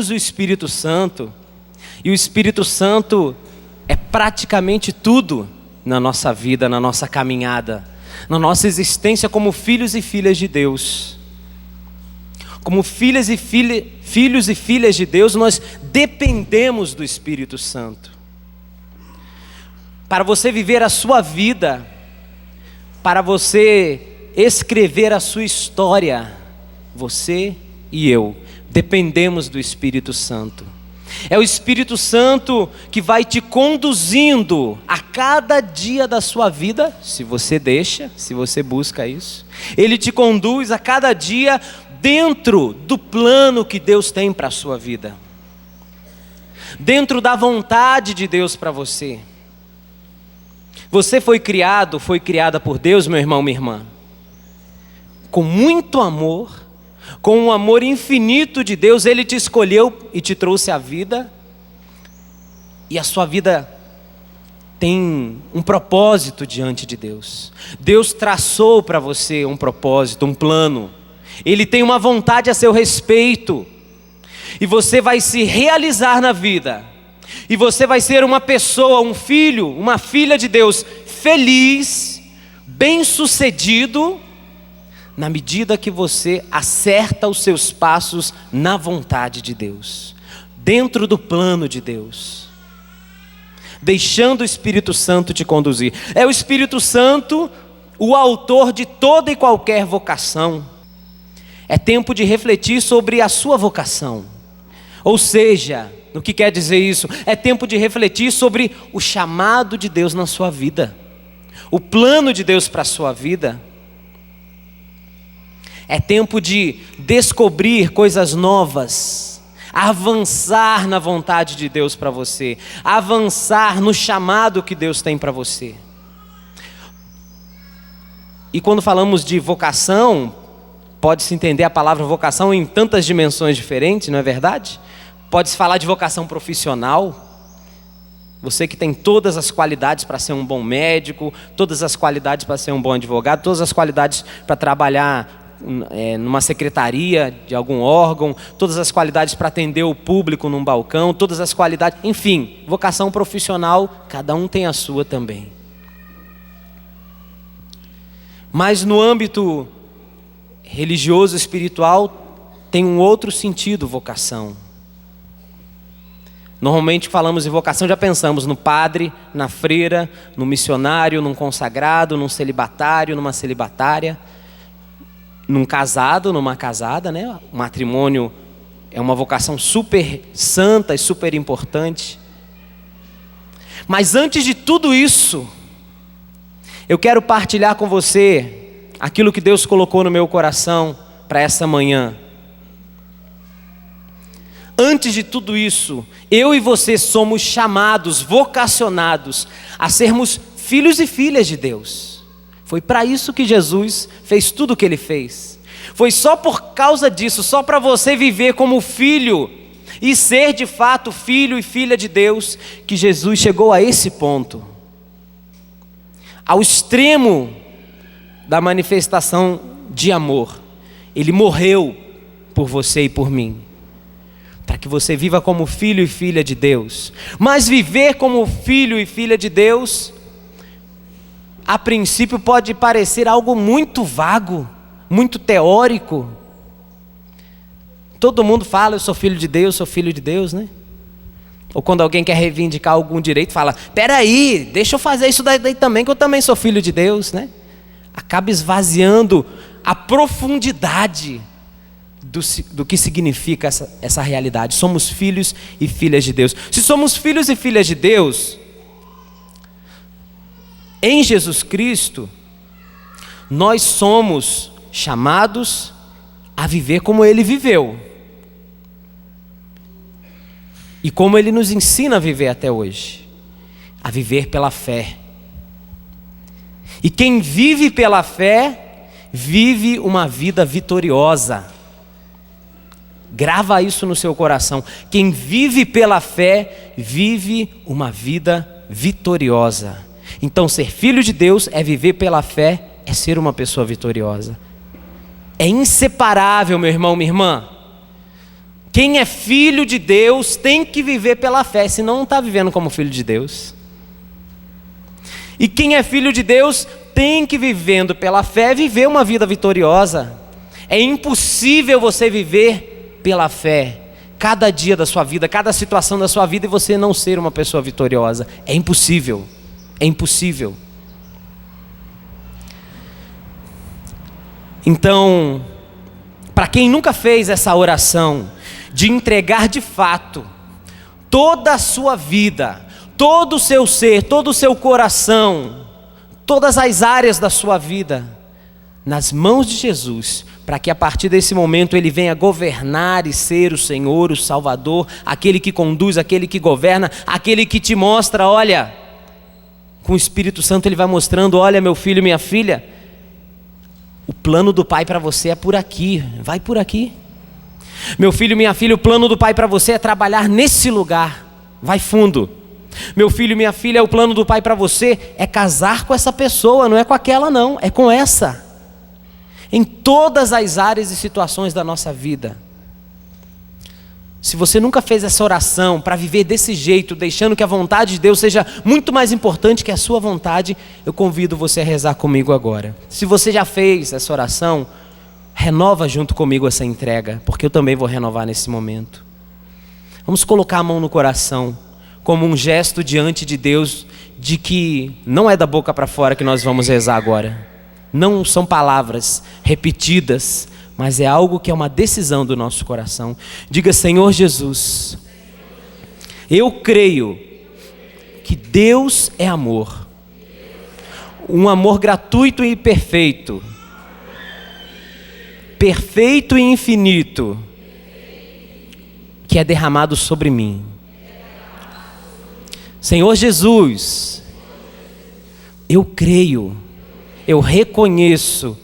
temos o Espírito Santo, e o Espírito Santo é praticamente tudo na nossa vida, na nossa caminhada, na nossa existência como filhos e filhas de Deus. Como filhos e filhas de Deus, nós dependemos do Espírito Santo. Para você viver a sua vida, para você escrever a sua história, você e eu dependemos do Espírito Santo. É o Espírito Santo que vai te conduzindo a cada dia da sua vida, se você deixa, se você busca isso. Ele te conduz a cada dia dentro do plano que Deus tem para a sua vida, dentro da vontade de Deus para você. Você foi criada por Deus, meu irmão, minha irmã, com muito amor, com um amor infinito de Deus. Ele te escolheu e te trouxe a vida, e a sua vida tem um propósito diante de Deus. Deus traçou para você um propósito, um plano. Ele tem uma vontade a seu respeito, e você vai se realizar na vida, e você vai ser uma pessoa, um filho, uma filha de Deus, feliz, bem-sucedido, na medida que você acerta os seus passos na vontade de Deus, dentro do plano de Deus, deixando o Espírito Santo te conduzir. É o Espírito Santo o autor de toda e qualquer vocação. É tempo de refletir sobre a sua vocação. Ou seja, o que quer dizer isso? É tempo de refletir sobre o chamado de Deus na sua vida, o plano de Deus para a sua vida. É tempo de descobrir coisas novas, avançar na vontade de Deus para você, avançar no chamado que Deus tem para você. E quando falamos de vocação, pode-se entender a palavra vocação em tantas dimensões diferentes, não é verdade? Pode-se falar de vocação profissional. Você que tem todas as qualidades para ser um bom médico, todas as qualidades para ser um bom advogado, todas as qualidades para trabalhar numa secretaria de algum órgão, todas as qualidades para atender o público num balcão, todas as qualidades, enfim, vocação profissional, cada um tem a sua também. Mas no âmbito religioso, espiritual, tem um outro sentido, vocação. Normalmente falamos em vocação, já pensamos no padre, na freira, no missionário, num consagrado, num celibatário, numa celibatária, num casado, numa casada, né? O matrimônio é uma vocação super santa e super importante. Mas antes de tudo isso, eu quero partilhar com você aquilo que Deus colocou no meu coração para essa manhã. Antes de tudo isso, eu e você somos chamados, vocacionados a sermos filhos e filhas de Deus. Foi para isso que Jesus fez tudo o que Ele fez. Foi só por causa disso, só para você viver como filho e ser de fato filho e filha de Deus, que Jesus chegou a esse ponto, ao extremo da manifestação de amor. Ele morreu por você e por mim, para que você viva como filho e filha de Deus. Mas viver como filho e filha de Deus, a princípio pode parecer algo muito vago, muito teórico. Todo mundo fala, eu sou filho de Deus, sou filho de Deus, né? Ou quando alguém quer reivindicar algum direito, fala, peraí, deixa eu fazer isso daí também, que eu também sou filho de Deus, né? Acaba esvaziando a profundidade do que significa essa realidade. Somos filhos e filhas de Deus. Se somos filhos e filhas de Deus, em Jesus Cristo, nós somos chamados a viver como Ele viveu. E como Ele nos ensina a viver até hoje. A viver pela fé. E quem vive pela fé, vive uma vida vitoriosa. Grava isso no seu coração. Quem vive pela fé, vive uma vida vitoriosa. Então, ser filho de Deus é viver pela fé, é ser uma pessoa vitoriosa. É inseparável, meu irmão, minha irmã. Quem é filho de Deus tem que viver pela fé, senão não está vivendo como filho de Deus. E quem é filho de Deus tem que, vivendo pela fé, viver uma vida vitoriosa. É impossível você viver pela fé cada dia da sua vida, cada situação da sua vida, e você não ser uma pessoa vitoriosa. É impossível. É impossível. Então, para quem nunca fez essa oração de entregar de fato toda a sua vida, todo o seu ser, todo o seu coração, todas as áreas da sua vida nas mãos de Jesus, para que a partir desse momento Ele venha governar e ser o Senhor, o Salvador, aquele que conduz, aquele que governa, aquele que te mostra, olha, com o Espírito Santo Ele vai mostrando, olha meu filho, minha filha, o plano do Pai para você é por aqui, vai por aqui. Meu filho, minha filha, o plano do Pai para você é trabalhar nesse lugar, vai fundo. Meu filho, minha filha, o plano do Pai para você é casar com essa pessoa, não é com aquela não, é com essa. Em todas as áreas e situações da nossa vida. Se você nunca fez essa oração para viver desse jeito, deixando que a vontade de Deus seja muito mais importante que a sua vontade, eu convido você a rezar comigo agora. Se você já fez essa oração, renova junto comigo essa entrega, porque eu também vou renovar nesse momento. Vamos colocar a mão no coração, como um gesto diante de Deus, de que não é da boca para fora que nós vamos rezar agora. Não são palavras repetidas, mas é algo que é uma decisão do nosso coração. Diga: Senhor Jesus, eu creio que Deus é amor, um amor gratuito e perfeito, perfeito e infinito, que é derramado sobre mim. Senhor Jesus, eu creio, eu reconheço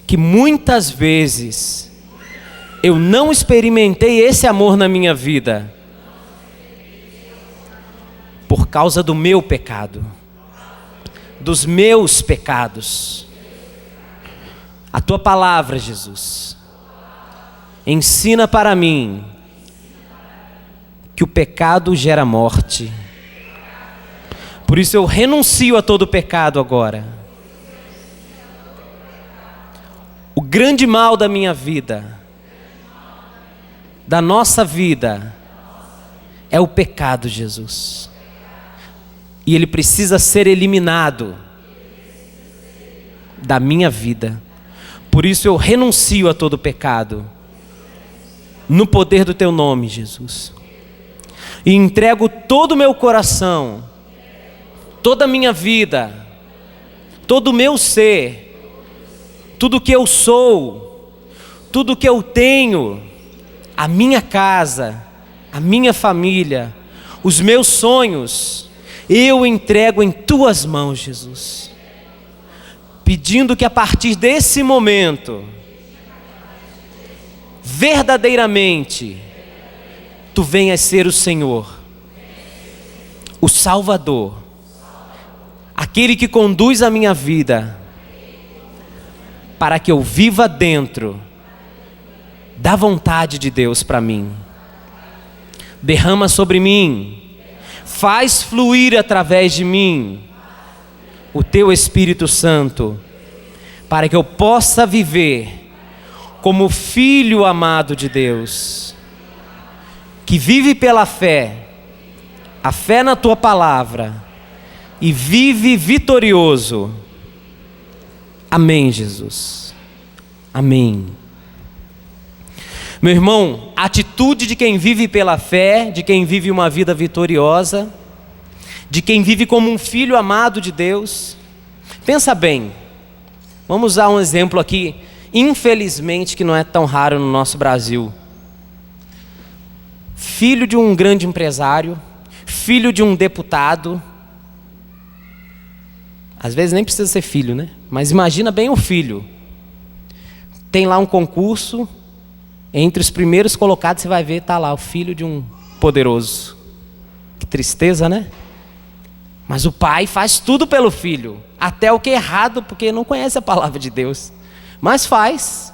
que muitas vezes eu não experimentei esse amor na minha vida por causa do meu pecado, dos meus pecados. A tua palavra, Jesus, ensina para mim que o pecado gera morte. Por isso eu renuncio a todo pecado agora. O grande mal da minha vida, da nossa vida, é o pecado, Jesus. E ele precisa ser eliminado da minha vida. Por isso eu renuncio a todo pecado, no poder do teu nome, Jesus. E entrego todo o meu coração, toda a minha vida, todo o meu ser, tudo que eu sou, tudo que eu tenho, a minha casa, a minha família, os meus sonhos, eu entrego em tuas mãos, Jesus. Pedindo que a partir desse momento, verdadeiramente, tu venhas ser o Senhor, o Salvador, aquele que conduz a minha vida, para que eu viva dentro da vontade de Deus para mim. Derrama sobre mim, faz fluir através de mim o teu Espírito Santo, para que eu possa viver como filho amado de Deus, que vive pela fé, a fé na tua palavra, e vive vitorioso. Amém, Jesus. Amém. Meu irmão, a atitude de quem vive pela fé, de quem vive uma vida vitoriosa, de quem vive como um filho amado de Deus. Pensa bem, vamos usar um exemplo aqui, infelizmente que não é tão raro no nosso Brasil. Filho de um grande empresário, filho de um deputado. Às vezes nem precisa ser filho, né? Mas imagina bem o filho. Tem lá um concurso, entre os primeiros colocados você vai ver, está lá o filho de um poderoso. Que tristeza, né? Mas o pai faz tudo pelo filho, até o que é errado, porque não conhece a palavra de Deus, mas faz.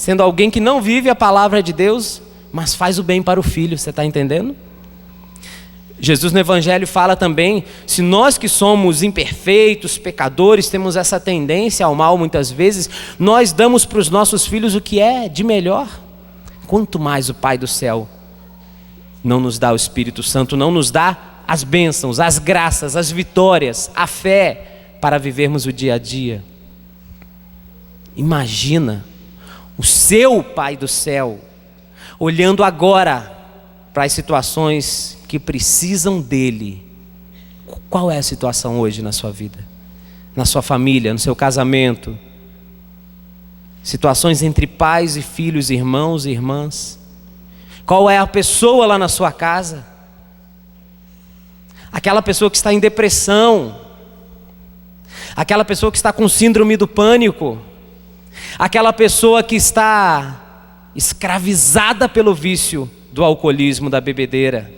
sendo alguém que não vive a palavra de Deus, mas faz o bem para o filho, você está entendendo? Jesus no Evangelho fala também, se nós que somos imperfeitos, pecadores, temos essa tendência ao mal muitas vezes, nós damos para os nossos filhos o que é de melhor. Quanto mais o Pai do céu não nos dá o Espírito Santo, não nos dá as bênçãos, as graças, as vitórias, a fé para vivermos o dia a dia. Imagina o seu Pai do céu olhando agora para as situações que precisam dele. Qual é a situação hoje na sua vida? Na sua família, no seu casamento? Situações entre pais e filhos, irmãos e irmãs? Qual é a pessoa lá na sua casa? Aquela pessoa que está em depressão, aquela pessoa que está com síndrome do pânico, aquela pessoa que está escravizada pelo vício do alcoolismo, da bebedeira,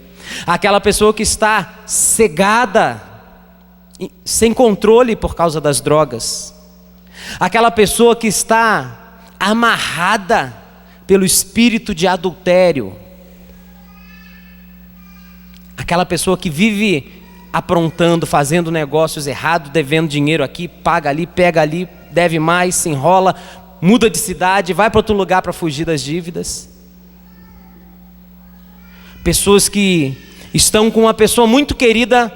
aquela pessoa que está cegada, sem controle por causa das drogas, aquela pessoa que está amarrada pelo espírito de adultério, aquela pessoa que vive aprontando, fazendo negócios errados, devendo dinheiro aqui, paga ali, pega ali, deve mais, se enrola, muda de cidade, vai para outro lugar para fugir das dívidas. Pessoas que estão com uma pessoa muito querida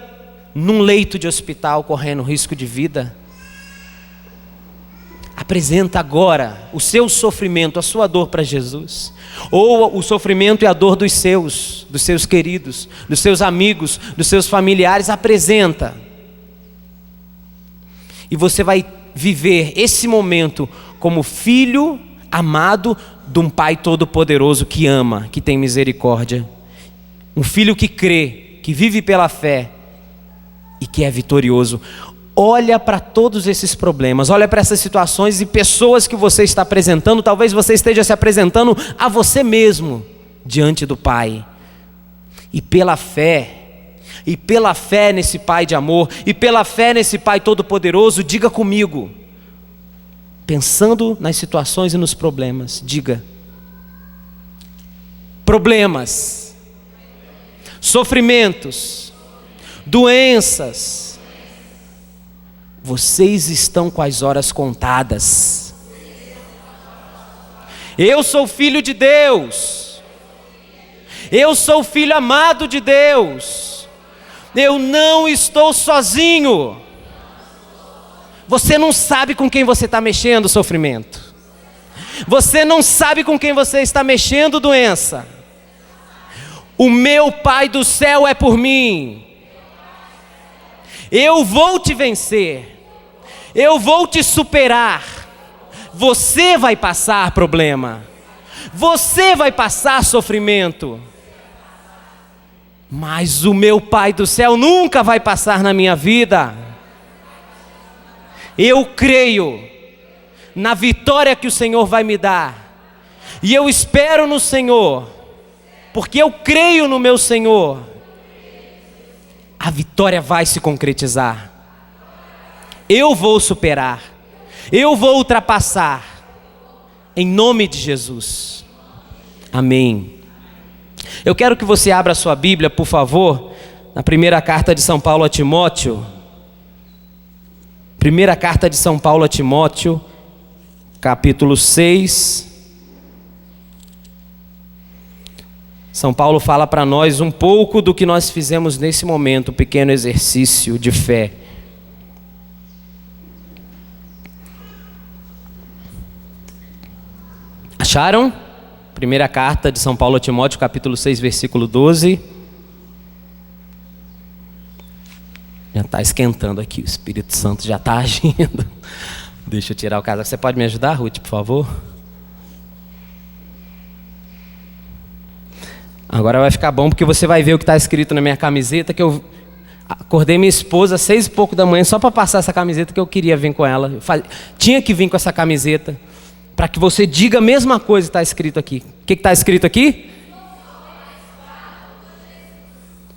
num leito de hospital, correndo risco de vida. Apresenta agora o seu sofrimento, a sua dor para Jesus. Ou o sofrimento e a dor dos seus queridos, dos seus amigos, dos seus familiares. Apresenta. E você vai viver esse momento como filho amado de um Pai Todo-Poderoso que ama, que tem misericórdia. Um filho que crê, que vive pela fé e que é vitorioso. Olha para todos esses problemas, olha para essas situações e pessoas que você está apresentando. Talvez você esteja se apresentando a você mesmo diante do Pai. E pela fé nesse Pai de amor, e pela fé nesse Pai Todo-Poderoso, diga comigo, pensando nas situações e nos problemas, diga: problemas, sofrimentos, doenças, vocês estão com as horas contadas. Eu sou filho de Deus. Eu sou filho amado de Deus. Eu não estou sozinho. Você não sabe com quem você está mexendo, sofrimento. Você não sabe com quem você está mexendo, doença. O meu Pai do céu é por mim. Eu vou te vencer. Eu vou te superar. Você vai passar problema. Você vai passar sofrimento. Mas o meu Pai do céu nunca vai passar na minha vida. Eu creio na vitória que o Senhor vai me dar. E eu espero no Senhor. Porque eu creio no meu Senhor. A vitória vai se concretizar. Eu vou superar. Eu vou ultrapassar. Em nome de Jesus. Amém. Eu quero que você abra a sua Bíblia, por favor, na primeira carta de São Paulo a Timóteo. Primeira carta de São Paulo a Timóteo, capítulo 6. São Paulo fala para nós um pouco do que nós fizemos nesse momento, um pequeno exercício de fé. Acharam? Primeira carta de São Paulo a Timóteo, capítulo 6, versículo 12. Já está esquentando aqui, o Espírito Santo já está agindo. Deixa eu tirar o casaco. Você pode me ajudar, Ruth, por favor? Agora vai ficar bom, porque você vai ver o que está escrito na minha camiseta, que eu acordei minha esposa às 6 e pouco da manhã só para passar essa camiseta, que eu queria vir com ela. Tinha que vir com essa camiseta, para que você diga a mesma coisa que está escrito aqui. O que está escrito aqui?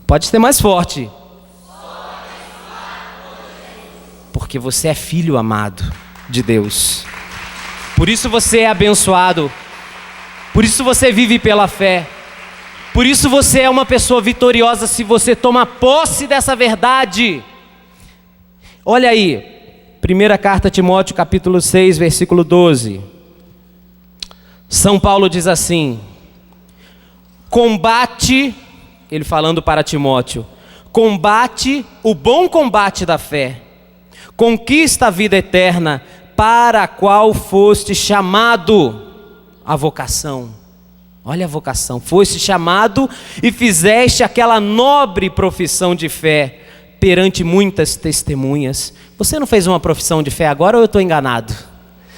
Pode ser mais forte. Porque você é filho amado de Deus. Por isso você é abençoado. Por isso você vive pela fé. Por isso você é uma pessoa vitoriosa se você toma posse dessa verdade. Olha aí, primeira carta a Timóteo, capítulo 6, versículo 12. São Paulo diz assim: combate, ele falando para Timóteo, combate o bom combate da fé, conquista a vida eterna, para a qual foste chamado. A vocação, olha a vocação, foste chamado e fizeste aquela nobre profissão de fé perante muitas testemunhas. Você não fez uma profissão de fé agora ou eu estou enganado?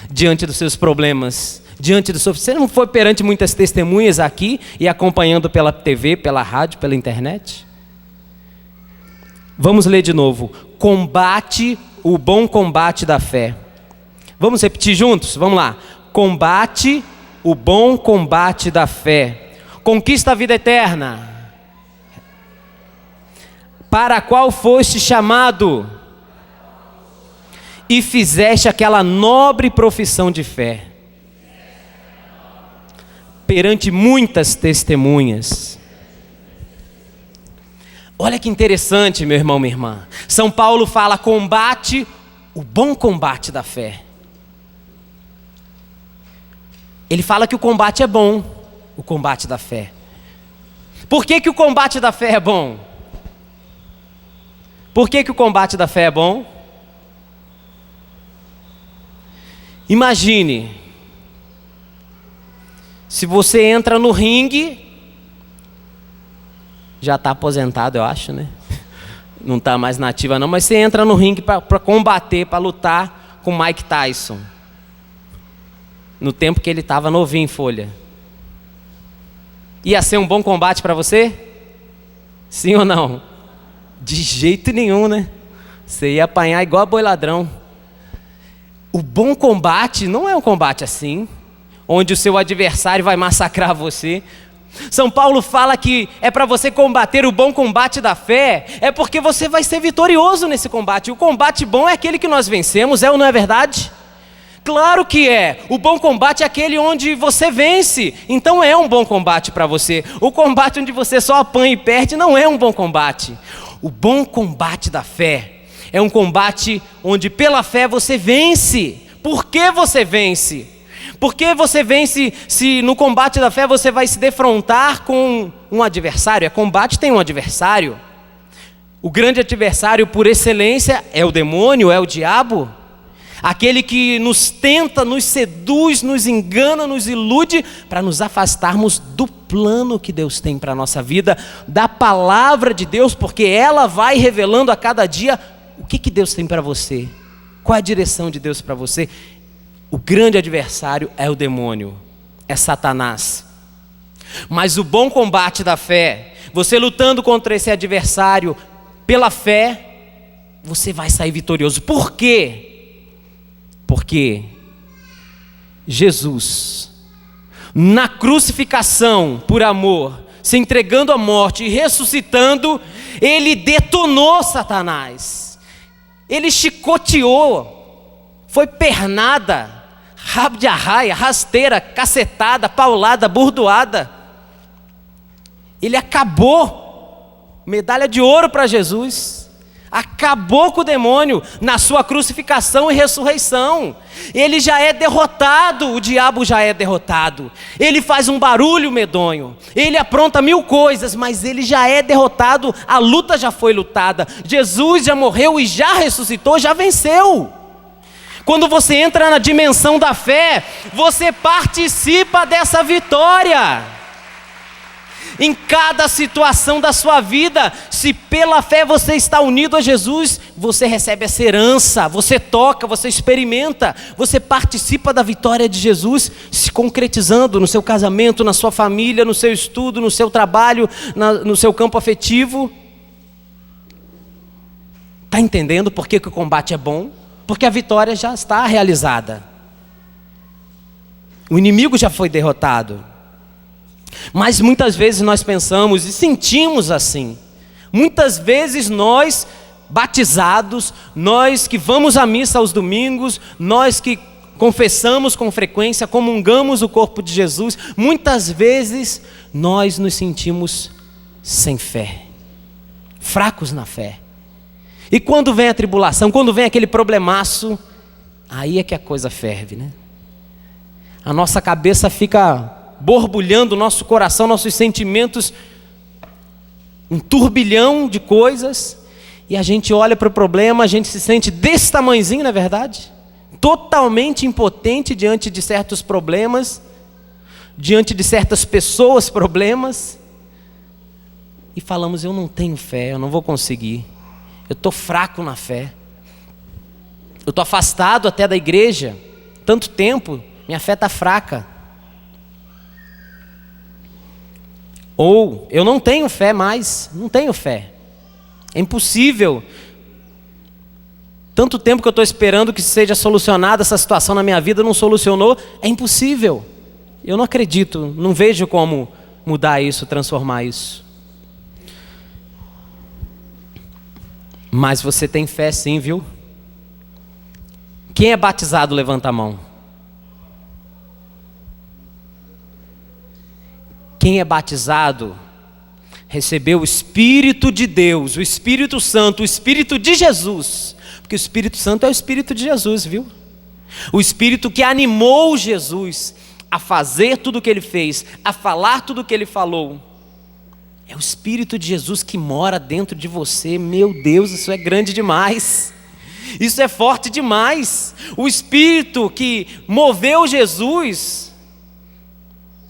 Diante dos seus problemas, diante do seu... Você não foi perante muitas testemunhas aqui e acompanhando pela TV, pela rádio, pela internet? Vamos ler de novo. Combate o bom combate da fé. Vamos repetir juntos? Vamos lá. Combate o bom combate da fé. Conquista a vida eterna, para a qual foste chamado e fizeste aquela nobre profissão de fé perante muitas testemunhas. Olha que interessante, meu irmão, minha irmã. São Paulo fala: combate o bom combate da fé. Ele fala que o combate é bom, o combate da fé. Por que o combate da fé é bom? Por que o combate da fé é bom? Imagine, se você entra no ringue, já está aposentado, eu acho, né? Não está mais na ativa não, mas você entra no ringue para combater, para lutar com Mike Tyson. No tempo que ele estava novinho em folha. Ia ser um bom combate para você? Sim ou não? De jeito nenhum, né? Você ia apanhar igual boi ladrão. O bom combate não é um combate assim, onde o seu adversário vai massacrar você. São Paulo fala que é para você combater o bom combate da fé, é porque você vai ser vitorioso nesse combate. O combate bom é aquele que nós vencemos, é ou não é verdade? Claro que é. O bom combate é aquele onde você vence. Então é um bom combate para você. O combate onde você só apanha e perde não é um bom combate. O bom combate da fé é um combate onde pela fé você vence. Por que você vence? Porque você vence se no combate da fé você vai se defrontar com um adversário. Combate tem um adversário. O grande adversário por excelência é o demônio, é o diabo. Aquele que nos tenta, nos seduz, nos engana, nos ilude para nos afastarmos do plano que Deus tem para a nossa vida, da palavra de Deus, porque ela vai revelando a cada dia o que Deus tem para você, qual é a direção de Deus para você. O grande adversário é o demônio, é Satanás. Mas o bom combate da fé, você lutando contra esse adversário pela fé, você vai sair vitorioso. Por quê? Porque Jesus, na crucificação por amor, se entregando à morte e ressuscitando, ele detonou Satanás, ele chicoteou, foi pernada, rabo de arraia, rasteira, cacetada, paulada, burdoada. Ele acabou, medalha de ouro para Jesus. Acabou com o demônio na sua crucificação e ressurreição. Ele já é derrotado, o diabo já é derrotado. Ele faz um barulho medonho, ele apronta 1000 coisas, mas ele já é derrotado, a luta já foi lutada. Jesus já morreu e já ressuscitou, já venceu. Quando você entra na dimensão da fé, você participa dessa vitória. Em cada situação da sua vida, se pela fé você está unido a Jesus, você recebe essa herança, você toca, você experimenta, você participa da vitória de Jesus, se concretizando no seu casamento, na sua família, no seu estudo, no seu trabalho, no seu campo afetivo. Está entendendo por que o combate é bom? Porque a vitória já está realizada. O inimigo já foi derrotado. Mas muitas vezes nós pensamos e sentimos assim. Muitas vezes nós, batizados, nós que vamos à missa aos domingos, nós que confessamos com frequência, comungamos o corpo de Jesus, muitas vezes nós nos sentimos sem fé, fracos na fé. E quando vem a tribulação, quando vem aquele problemaço, aí é que a coisa ferve, né? A nossa cabeça fica borbulhando, o nosso coração, nossos sentimentos, um turbilhão de coisas, e a gente olha para o problema, a gente se sente desse tamanhozinho, não é verdade? Totalmente impotente diante de certos problemas, diante de certas pessoas, problemas, e falamos: eu não tenho fé, eu não vou conseguir, eu estou fraco na fé, eu estou afastado até da igreja, tanto tempo, minha fé está fraca. Ou eu não tenho fé mais, não tenho fé, é impossível. Tanto tempo que eu estou esperando que seja solucionada essa situação na minha vida, não solucionou, é impossível. Eu não acredito, não vejo como mudar isso, transformar isso. Mas você tem fé sim, viu? Quem é batizado, levanta a mão. Quem é batizado, recebeu o Espírito de Deus, o Espírito Santo, o Espírito de Jesus. Porque o Espírito Santo é o Espírito de Jesus, viu? O Espírito que animou Jesus a fazer tudo o que Ele fez, a falar tudo o que Ele falou. É o Espírito de Jesus que mora dentro de você. Meu Deus, isso é grande demais. Isso é forte demais. O Espírito que moveu Jesus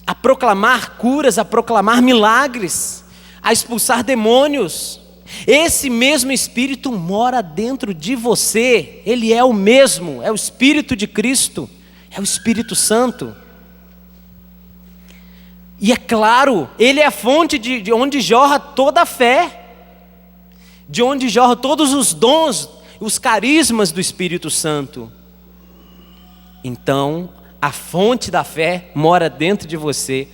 a proclamar curas, a proclamar milagres, a expulsar demônios. Esse mesmo Espírito mora dentro de você. Ele é o mesmo, é o Espírito de Cristo, é o Espírito Santo. E é claro, Ele é a fonte de onde jorra toda a fé, de onde jorra todos os dons, os carismas do Espírito Santo. Então, a fonte da fé mora dentro de você.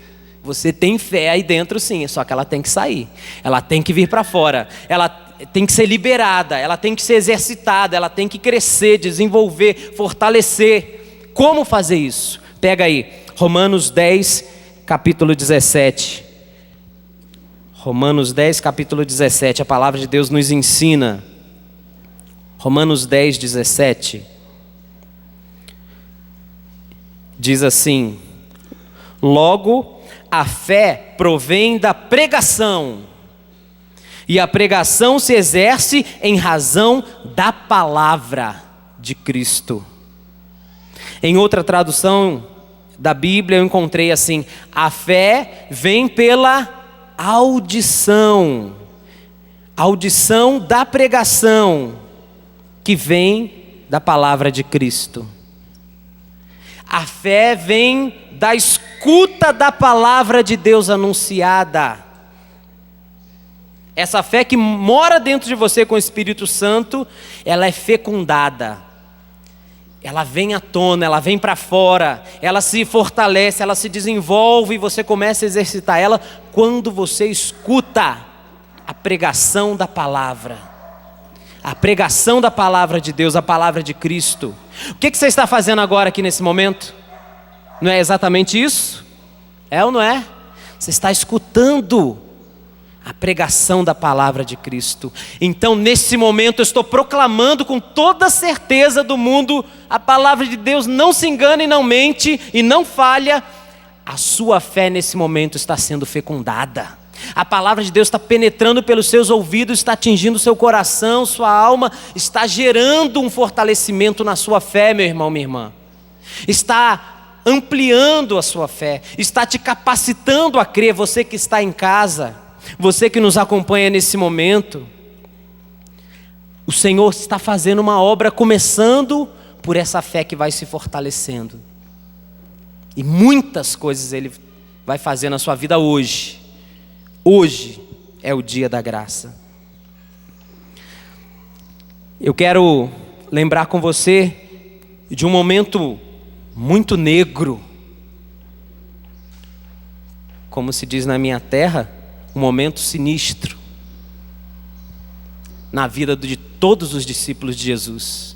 Você tem fé aí dentro sim, só que ela tem que sair. Ela tem que vir para fora. Ela tem que ser liberada, ela tem que ser exercitada, ela tem que crescer, desenvolver, fortalecer. Como fazer isso? Pega aí, Romanos 10, capítulo 17. Romanos 10, capítulo 17. A palavra de Deus nos ensina. Romanos 10, 17. Diz assim: logo, a fé provém da pregação, e a pregação se exerce em razão da palavra de Cristo. Em outra tradução da Bíblia eu encontrei assim: a fé vem pela audição, audição da pregação, que vem da palavra de Cristo. A fé vem da escuta da palavra de Deus anunciada. Essa fé que mora dentro de você com o Espírito Santo, ela é fecundada. Ela vem à tona, ela vem para fora, ela se fortalece, ela se desenvolve e você começa a exercitar ela quando você escuta a pregação da palavra. A pregação da palavra de Deus, a palavra de Cristo. O que você está fazendo agora aqui nesse momento? Não é exatamente isso? É ou não é? Você está escutando a pregação da palavra de Cristo. Então nesse momento eu estou proclamando com toda a certeza do mundo, a palavra de Deus não se engana e não mente e não falha. A sua fé nesse momento está sendo fecundada. A palavra de Deus está penetrando pelos seus ouvidos, está atingindo seu coração, sua alma, está gerando um fortalecimento na sua fé, meu irmão, minha irmã. Está ampliando a sua fé, está te capacitando a crer. Você que está em casa, você que nos acompanha nesse momento, o Senhor está fazendo uma obra, começando por essa fé que vai se fortalecendo. E muitas coisas Ele vai fazer na sua vida hoje. Hoje é o dia da graça. Eu quero lembrar com você de um momento muito negro, como se diz na minha terra, um momento sinistro na vida de todos os discípulos de Jesus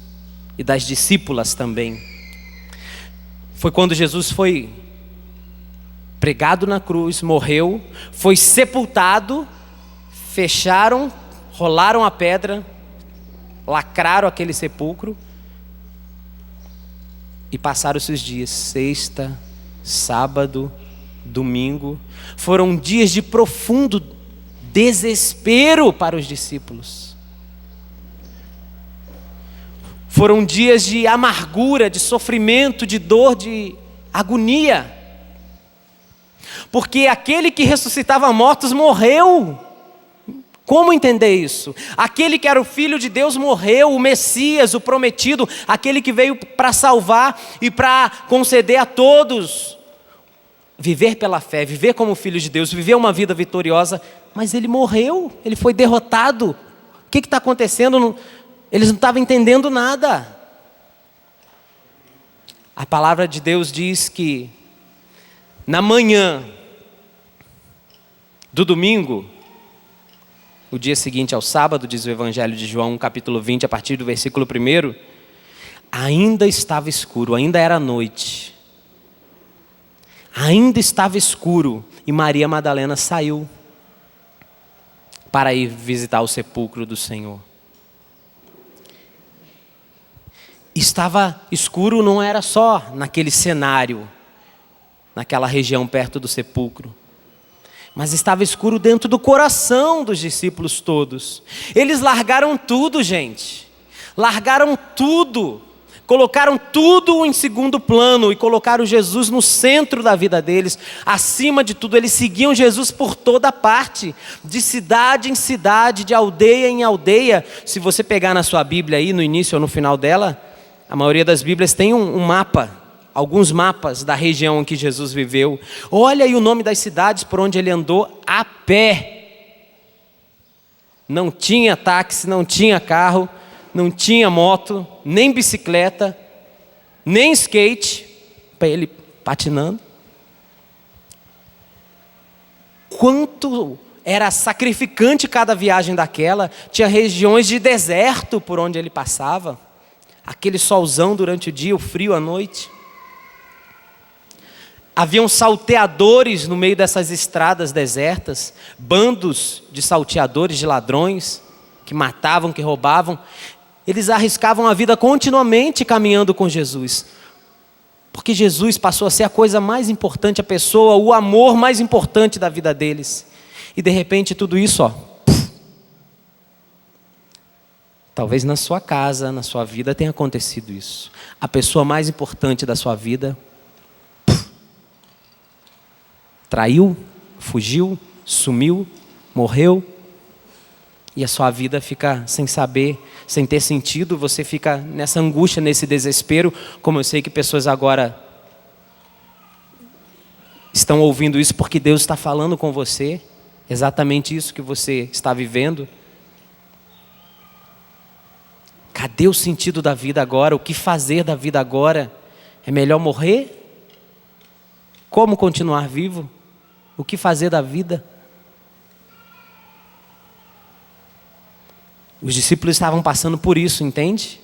e das discípulas também. foi quando Jesus foi pregado na cruz, morreu, foi sepultado, fecharam, rolaram a pedra, lacraram aquele sepulcro e passaram-se os dias, sexta, sábado, domingo. Foram dias de profundo desespero para os discípulos. Foram dias de amargura, de sofrimento, de dor, de agonia. Porque aquele que ressuscitava mortos morreu. Como entender isso? Aquele que era o Filho de Deus morreu, o Messias, o prometido, aquele que veio para salvar e para conceder a todos viver pela fé, viver como Filho de Deus, viver uma vida vitoriosa, mas ele morreu, ele foi derrotado. O que está acontecendo? Eles não estavam entendendo nada. A palavra de Deus diz que na manhã do domingo, o dia seguinte ao sábado, diz o Evangelho de João, capítulo 20, a partir do versículo 1, ainda estava escuro, ainda era noite. Ainda estava escuro e Maria Madalena saiu para ir visitar o sepulcro do Senhor. Estava escuro, não era só naquele cenário, naquela região perto do sepulcro, mas estava escuro dentro do coração dos discípulos todos. Eles largaram tudo, gente. Largaram tudo. Colocaram tudo em segundo plano e colocaram Jesus no centro da vida deles. Acima de tudo, eles seguiam Jesus por toda parte, de cidade em cidade, de aldeia em aldeia. Se você pegar na sua Bíblia aí, no início ou no final dela, a maioria das Bíblias tem um mapa, alguns mapas da região em que Jesus viveu. Olha aí o nome das cidades por onde ele andou a pé. Não tinha táxi, não tinha carro, não tinha moto, nem bicicleta, nem skate, para ele patinando. Quanto era sacrificante cada viagem daquela. Tinha regiões de deserto por onde ele passava. Aquele solzão durante o dia, o frio à noite. Haviam salteadores no meio dessas estradas desertas, bandos de salteadores, de ladrões, que matavam, que roubavam. Eles arriscavam a vida continuamente caminhando com Jesus, porque Jesus passou a ser a coisa mais importante, a pessoa, o amor mais importante da vida deles. E de repente tudo isso, talvez na sua casa, na sua vida tenha acontecido isso. A pessoa mais importante da sua vida traiu, fugiu, sumiu, morreu. E a sua vida fica sem saber, sem ter sentido. Você fica nessa angústia, nesse desespero. Como eu sei que pessoas agora estão ouvindo isso porque Deus está falando com você. Exatamente isso que você está vivendo. Cadê o sentido da vida agora? O que fazer da vida agora? É melhor morrer? Como continuar vivo? O que fazer da vida? Os discípulos estavam passando por isso, entende?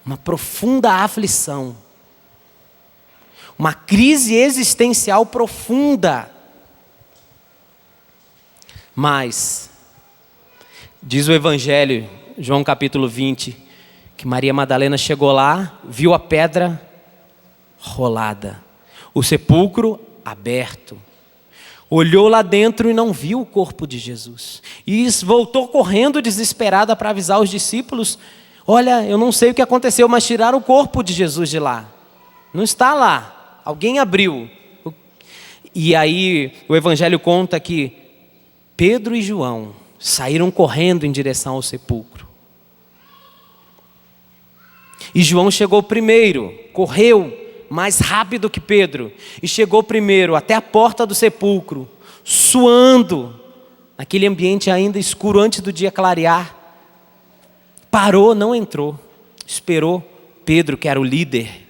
Uma profunda aflição. Uma crise existencial profunda. Mas, diz o Evangelho, João capítulo 20, que Maria Madalena chegou lá, viu a pedra rolada, o sepulcro aberto. Olhou lá dentro e não viu o corpo de Jesus. E voltou correndo desesperada para avisar os discípulos. Olha, eu não sei o que aconteceu, mas tiraram o corpo de Jesus de lá. Não está lá. Alguém abriu. E aí o Evangelho conta que Pedro e João saíram correndo em direção ao sepulcro. E João chegou primeiro, correu mais rápido que Pedro, e chegou primeiro até a porta do sepulcro, suando, naquele ambiente ainda escuro antes do dia clarear. Parou, não entrou, esperou Pedro, que era o líder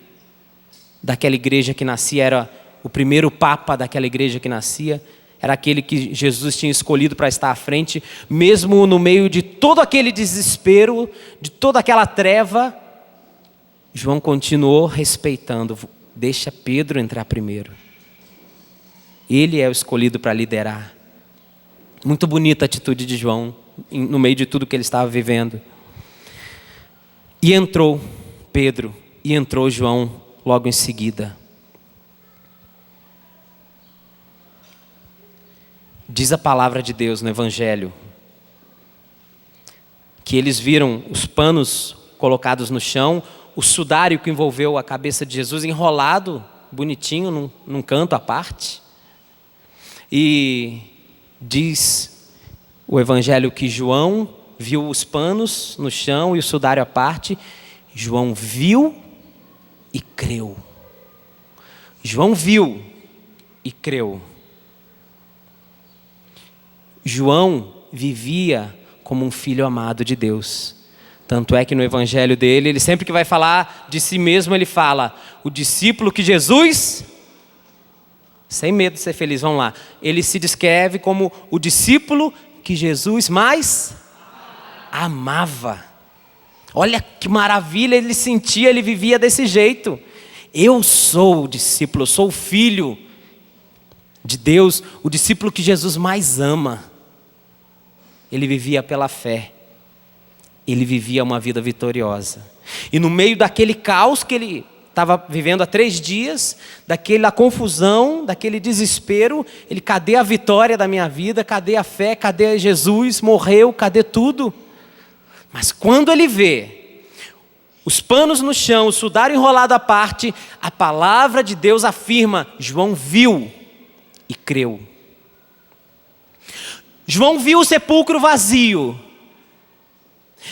daquela igreja que nascia, era o primeiro papa daquela igreja que nascia, era aquele que Jesus tinha escolhido para estar à frente, mesmo no meio de todo aquele desespero, de toda aquela treva. João continuou respeitando. deixa Pedro entrar primeiro. Ele é o escolhido para liderar. Muito bonita a atitude de João, no meio de tudo que ele estava vivendo. E entrou Pedro, e entrou João logo em seguida. Diz a palavra de Deus no Evangelho que eles viram os panos colocados no chão, o sudário que envolveu a cabeça de Jesus enrolado, bonitinho, num canto à parte. E diz o Evangelho que João viu os panos no chão e o sudário à parte. João viu e creu. João viu e creu. João vivia como um filho amado de Deus. Tanto é que no evangelho dele, ele sempre que vai falar de si mesmo, ele fala: o discípulo que Jesus, sem medo de ser feliz, vamos lá, ele se descreve como o discípulo que Jesus mais amava. Olha que maravilha, ele sentia, ele vivia desse jeito. Eu sou o discípulo, eu sou o filho de Deus, o discípulo que Jesus mais ama. Ele vivia pela fé. Ele vivia uma vida vitoriosa. E no meio daquele caos que ele estava vivendo há 3 dias, daquela confusão, daquele desespero, ele: cadê a vitória da minha vida? Cadê a fé? Cadê Jesus? Morreu? Cadê tudo? Mas quando ele vê os panos no chão, o sudário enrolado à parte, a palavra de Deus afirma: João viu e creu. João viu o sepulcro vazio,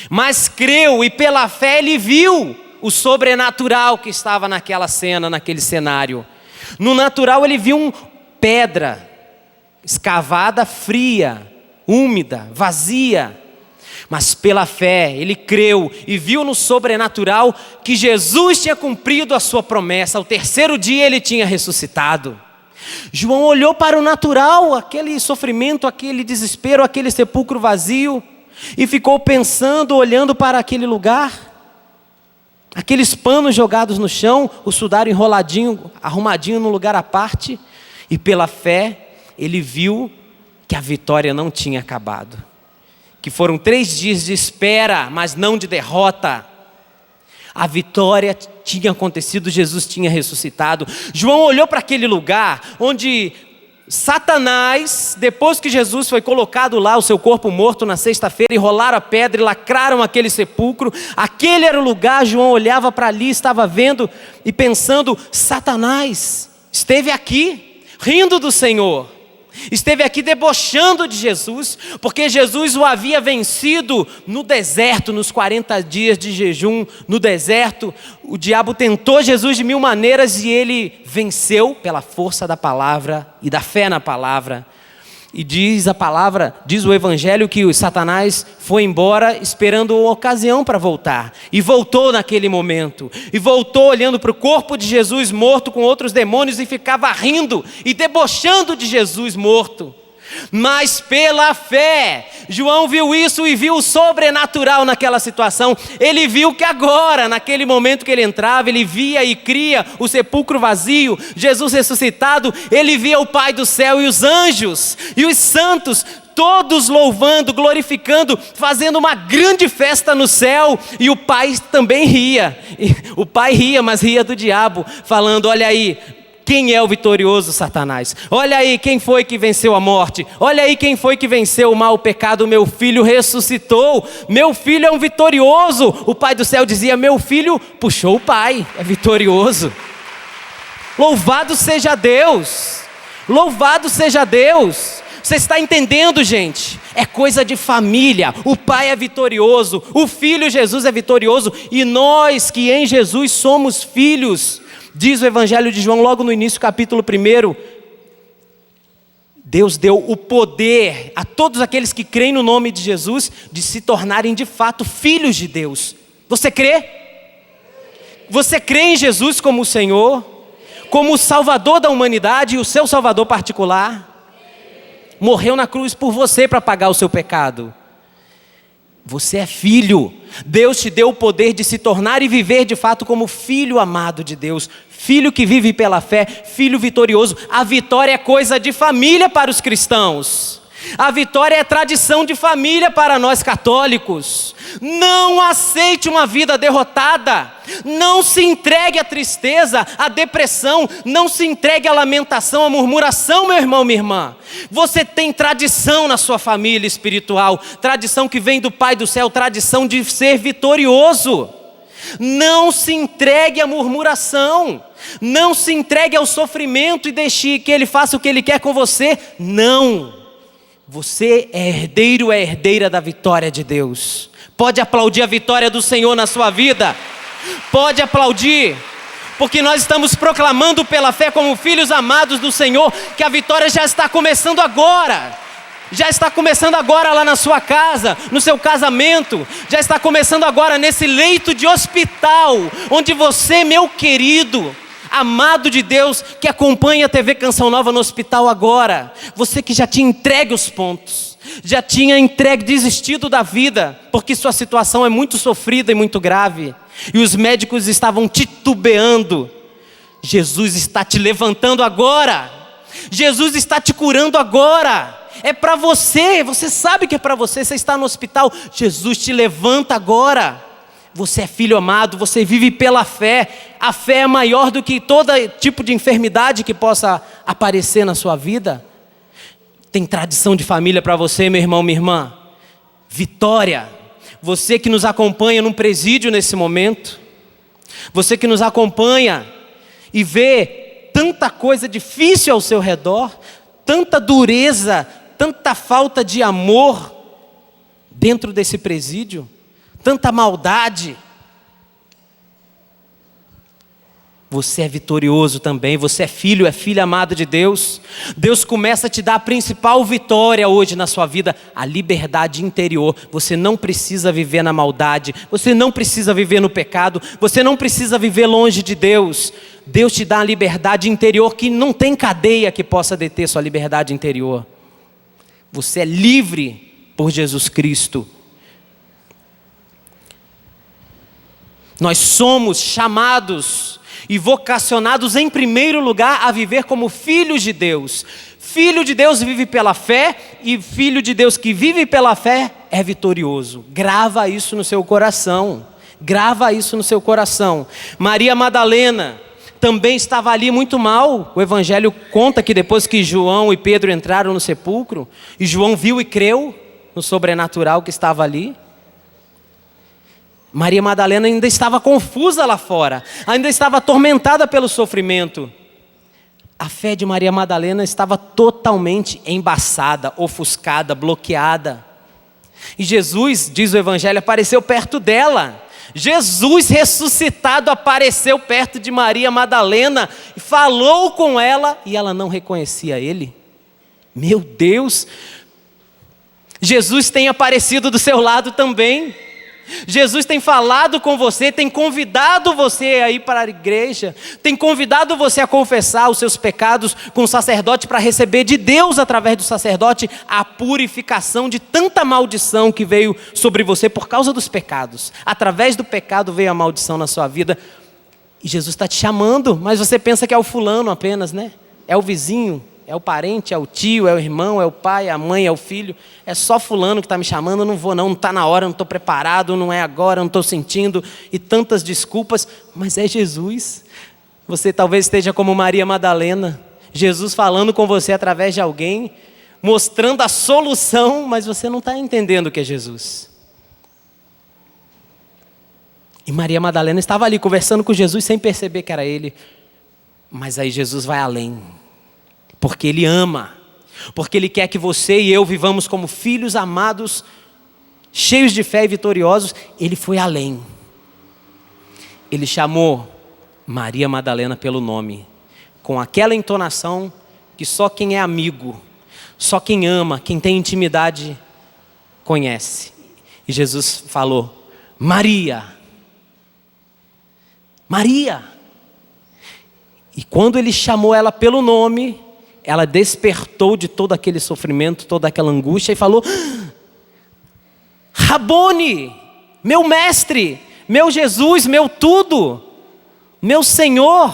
mas creu, e pela fé ele viu o sobrenatural que estava naquela cena, naquele cenário. No natural ele viu uma pedra escavada, fria, úmida, vazia. Mas pela fé ele creu e viu no sobrenatural que Jesus tinha cumprido a sua promessa. Ao 3º dia ele tinha ressuscitado. João olhou para o natural, aquele sofrimento, aquele desespero, aquele sepulcro vazio, e ficou pensando, olhando para aquele lugar, aqueles panos jogados no chão, o sudário enroladinho, arrumadinho no lugar à parte, e pela fé ele viu que a vitória não tinha acabado, que foram 3 dias de espera, mas não de derrota. A vitória tinha acontecido, Jesus tinha ressuscitado. João olhou para aquele lugar onde Satanás, depois que Jesus foi colocado lá, o seu corpo morto na sexta-feira, enrolaram a pedra e lacraram aquele sepulcro. Aquele era o lugar. João olhava para ali, estava vendo e pensando: Satanás esteve aqui, rindo do Senhor. Esteve aqui debochando de Jesus, porque Jesus o havia vencido no deserto, nos 40 dias de jejum no deserto. O diabo tentou Jesus de 1000 maneiras e ele venceu pela força da palavra e da fé na palavra. E diz a palavra, diz o evangelho, que o Satanás foi embora esperando uma ocasião para voltar. E voltou naquele momento. E voltou olhando para o corpo de Jesus morto com outros demônios e ficava rindo e debochando de Jesus morto. Mas pela fé, João viu isso e viu o sobrenatural naquela situação. Ele viu que agora, naquele momento que ele entrava, ele via e cria o sepulcro vazio, Jesus ressuscitado. Ele via o Pai do céu e os anjos e os santos, todos louvando, glorificando, fazendo uma grande festa no céu. E o Pai também ria. O Pai ria, mas ria do diabo, falando: olha aí, quem é o vitorioso, Satanás? Olha aí quem foi que venceu a morte. Olha aí quem foi que venceu o mal, o pecado. Meu filho ressuscitou. Meu filho é um vitorioso. O Pai do céu dizia: meu filho puxou o Pai, é vitorioso. Louvado seja Deus. Louvado seja Deus. Você está entendendo, gente? É coisa de família. O Pai é vitorioso, o Filho Jesus é vitorioso, e nós que em Jesus somos filhos. Diz o evangelho de João logo no início, capítulo 1, Deus deu o poder a todos aqueles que creem no nome de Jesus de se tornarem de fato filhos de Deus. Você crê? Você crê em Jesus como o Senhor, como o Salvador da humanidade e o seu Salvador particular? Morreu na cruz por você para pagar o seu pecado. Você é filho. Deus te deu o poder de se tornar e viver de fato como filho amado de Deus. Filho que vive pela fé, filho vitorioso. A vitória é coisa de família para os cristãos. A vitória é tradição de família para nós católicos. Não aceite uma vida derrotada. Não se entregue à tristeza, à depressão. Não se entregue à lamentação, à murmuração, meu irmão, minha irmã. Você tem tradição na sua família espiritual. Tradição que vem do Pai do céu. Tradição de ser vitorioso. Não se entregue à murmuração. Não se entregue ao sofrimento e deixe que Ele faça o que Ele quer com você. Não. Você é herdeiro, é herdeira da vitória de Deus. Pode aplaudir a vitória do Senhor na sua vida. Pode aplaudir. Porque nós estamos proclamando pela fé como filhos amados do Senhor, que a vitória já está começando agora. Já está começando agora lá na sua casa, no seu casamento. Já está começando agora nesse leito de hospital, onde você, meu querido, amado de Deus, que acompanha a TV Canção Nova no hospital agora, você que já tinha entregue os pontos, já tinha entregue, desistido da vida, porque sua situação é muito sofrida e muito grave, e os médicos estavam titubeando. Jesus está te levantando agora. Jesus está te curando agora. É para você, você sabe que é para você. Você está no hospital, Jesus te levanta agora. Você é filho amado, você vive pela fé. A fé é maior do que todo tipo de enfermidade que possa aparecer na sua vida. Tem tradição de família para você, meu irmão, minha irmã. Vitória. Você que nos acompanha num presídio nesse momento. Você que nos acompanha e vê tanta coisa difícil ao seu redor. Tanta dureza, tanta falta de amor dentro desse presídio. Tanta maldade. Você é vitorioso também, você é filho, é filha amada de Deus. Deus começa a te dar a principal vitória hoje na sua vida, a liberdade interior. Você não precisa viver na maldade, você não precisa viver no pecado, você não precisa viver longe de Deus. Deus te dá a liberdade interior que não tem cadeia que possa deter sua liberdade interior. Você é livre por Jesus Cristo. Nós somos chamados e vocacionados em primeiro lugar a viver como filhos de Deus. Filho de Deus vive pela fé, e filho de Deus que vive pela fé é vitorioso. Grava isso no seu coração. Grava isso no seu coração. Maria Madalena também estava ali muito mal. O Evangelho conta que depois que João e Pedro entraram no sepulcro, e João viu e creu no sobrenatural que estava ali, Maria Madalena ainda estava confusa lá fora, ainda estava atormentada pelo sofrimento. A fé de Maria Madalena estava totalmente embaçada, ofuscada, bloqueada. E Jesus, diz o Evangelho, apareceu perto dela. Jesus ressuscitado apareceu perto de Maria Madalena e falou com ela, e ela não reconhecia ele. Meu Deus! Jesus tem aparecido do seu lado também. Jesus tem falado com você, tem convidado você a ir para a igreja, tem convidado você a confessar os seus pecados com o sacerdote para receber de Deus, através do sacerdote, a purificação de tanta maldição que veio sobre você por causa dos pecados. Através do pecado veio a maldição na sua vida. E Jesus está te chamando, mas você pensa que é o fulano apenas, né? É o vizinho, é o parente, é o tio, é o irmão, é o pai, é a mãe, é o filho. É só fulano que está me chamando, eu não vou não está na hora, não estou preparado, não é agora, não estou sentindo. E tantas desculpas, mas é Jesus. Você talvez esteja como Maria Madalena. Jesus falando com você através de alguém, mostrando a solução, mas você não está entendendo o que é Jesus. E Maria Madalena estava ali conversando com Jesus sem perceber que era ele. Mas aí Jesus vai além. Porque Ele ama, porque Ele quer que você e eu vivamos como filhos amados, cheios de fé e vitoriosos. Ele foi além. Ele chamou Maria Madalena pelo nome, com aquela entonação que só quem é amigo, só quem ama, quem tem intimidade, conhece. E Jesus falou: Maria, Maria. E quando Ele chamou ela pelo nome, ela despertou de todo aquele sofrimento, toda aquela angústia e falou: Rabone, meu mestre, meu Jesus, meu tudo, meu Senhor.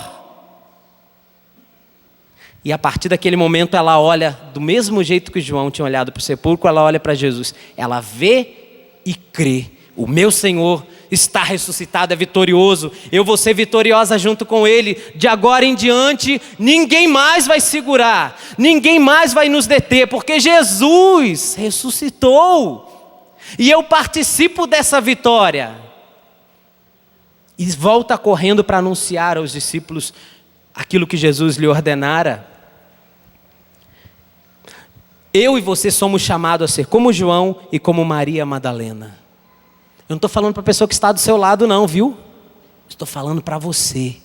E a partir daquele momento ela olha do mesmo jeito que João tinha olhado para o sepulcro, ela olha para Jesus. Ela vê e crê. O meu Senhor está ressuscitado, é vitorioso. Eu vou ser vitoriosa junto com Ele. De agora em diante, ninguém mais vai segurar. Ninguém mais vai nos deter, porque Jesus ressuscitou. E eu participo dessa vitória. E volta correndo para anunciar aos discípulos aquilo que Jesus lhe ordenara. Eu e você somos chamados a ser como João e como Maria Madalena. Eu não estou falando para a pessoa que está do seu lado não, viu? Estou falando para você.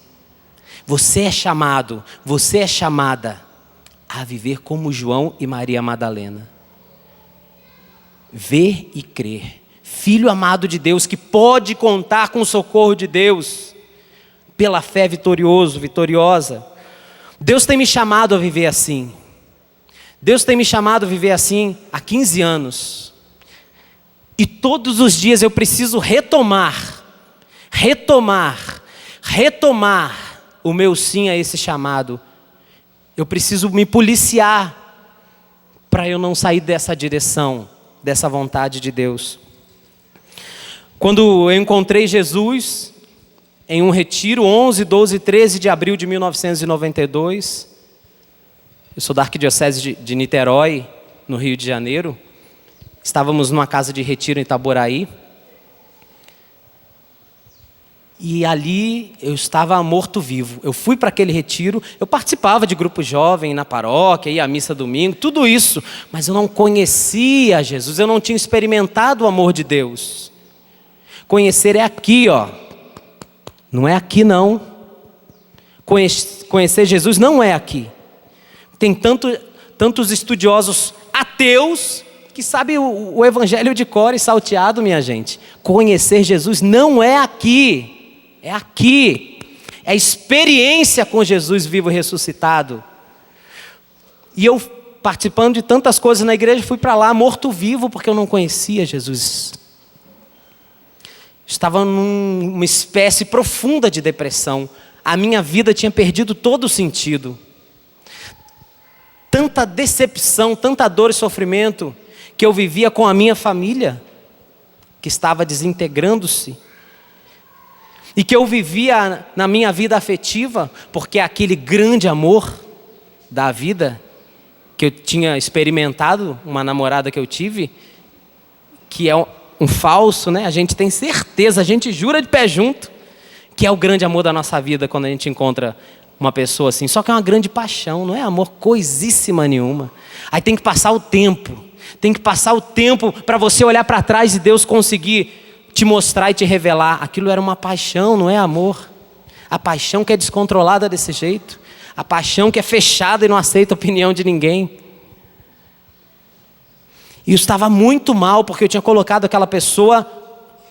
Você é chamado, você é chamada a viver como João e Maria Madalena. Ver e crer. Filho amado de Deus, que pode contar com o socorro de Deus. Pela fé vitoriosa. Deus tem me chamado a viver assim. Deus tem me chamado a viver assim há 15 anos. E todos os dias eu preciso retomar o meu sim a esse chamado. Eu preciso me policiar para eu não sair dessa direção, dessa vontade de Deus. Quando eu encontrei Jesus em um retiro, 11, 12 e 13 de abril de 1992, eu sou da Arquidiocese de Niterói, no Rio de Janeiro. Estávamos numa casa de retiro em Itaboraí. E ali eu estava morto-vivo. Eu fui para aquele retiro, eu participava de grupo jovem na paróquia, ia à missa domingo, tudo isso. Mas eu não conhecia Jesus, eu não tinha experimentado o amor de Deus. Conhecer é aqui, ó. Não é aqui não. Conhecer Jesus não é aqui. Tem tantos estudiosos ateus que sabem o evangelho de cor e salteado, minha gente. Conhecer Jesus não é aqui. É aqui. É a experiência com Jesus vivo e ressuscitado. E eu, participando de tantas coisas na igreja, fui para lá morto-vivo porque eu não conhecia Jesus. Estava numa espécie profunda de depressão. A minha vida tinha perdido todo o sentido. Tanta decepção, tanta dor e sofrimento que eu vivia com a minha família, que estava desintegrando-se. E que eu vivia na minha vida afetiva, porque aquele grande amor da vida, que eu tinha experimentado, uma namorada que eu tive, que é um falso, né? A gente tem certeza, a gente jura de pé junto, que é o grande amor da nossa vida quando a gente encontra uma pessoa assim. Só que é uma grande paixão, não é amor coisíssima nenhuma. Aí tem que passar o tempo. Tem que passar o tempo para você olhar para trás e Deus conseguir te mostrar e te revelar. Aquilo era uma paixão, não é amor. A paixão que é descontrolada desse jeito. A paixão que é fechada e não aceita a opinião de ninguém. E eu estava muito mal porque eu tinha colocado aquela pessoa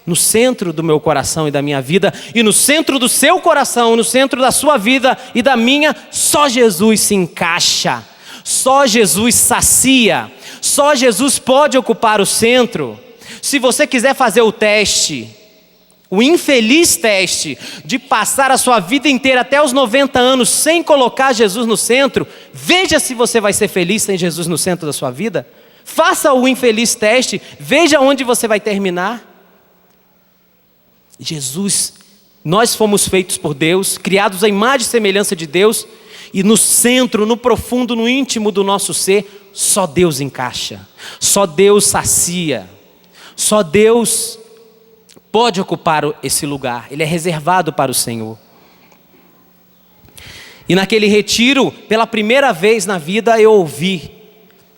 no centro do meu coração e da minha vida, e no centro do seu coração, no centro da sua vida e da minha, só Jesus se encaixa, só Jesus sacia, só Jesus pode ocupar o centro. Se você quiser fazer o teste, o infeliz teste de passar a sua vida inteira até os 90 anos sem colocar Jesus no centro, veja se você vai ser feliz sem Jesus no centro da sua vida. Faça o infeliz teste, veja onde você vai terminar. Jesus, nós fomos feitos por Deus, criados à imagem e semelhança de Deus, e no centro, no profundo, no íntimo do nosso ser, só Deus encaixa, só Deus sacia, só Deus pode ocupar esse lugar, Ele é reservado para o Senhor. E naquele retiro, pela primeira vez na vida, eu ouvi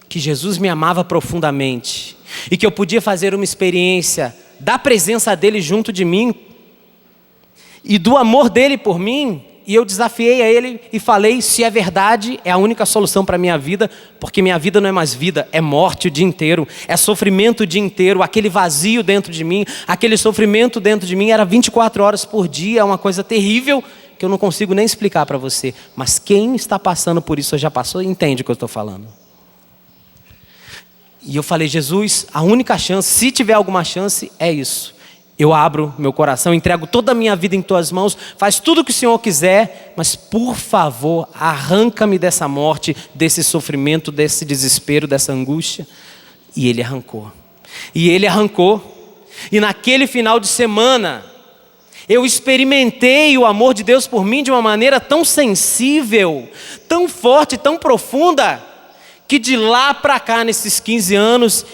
que Jesus me amava profundamente, e que eu podia fazer uma experiência da presença dele junto de mim, e do amor dele por mim. E eu desafiei a ele e falei, se é verdade, é a única solução para a minha vida, porque minha vida não é mais vida, é morte o dia inteiro, é sofrimento o dia inteiro, aquele vazio dentro de mim, aquele sofrimento dentro de mim era 24 horas por dia, é uma coisa terrível, que eu não consigo nem explicar para você, mas quem está passando por isso, ou já passou, entende o que eu estou falando. E eu falei: Jesus, a única chance, se tiver alguma chance, é isso. Eu abro meu coração, entrego toda a minha vida em tuas mãos, faz tudo o que o Senhor quiser, mas por favor, arranca-me dessa morte, desse sofrimento, desse desespero, dessa angústia. E Ele arrancou. E Ele arrancou. E naquele final de semana, eu experimentei o amor de Deus por mim de uma maneira tão sensível, tão forte, tão profunda, que de lá para cá, nesses 15 anos,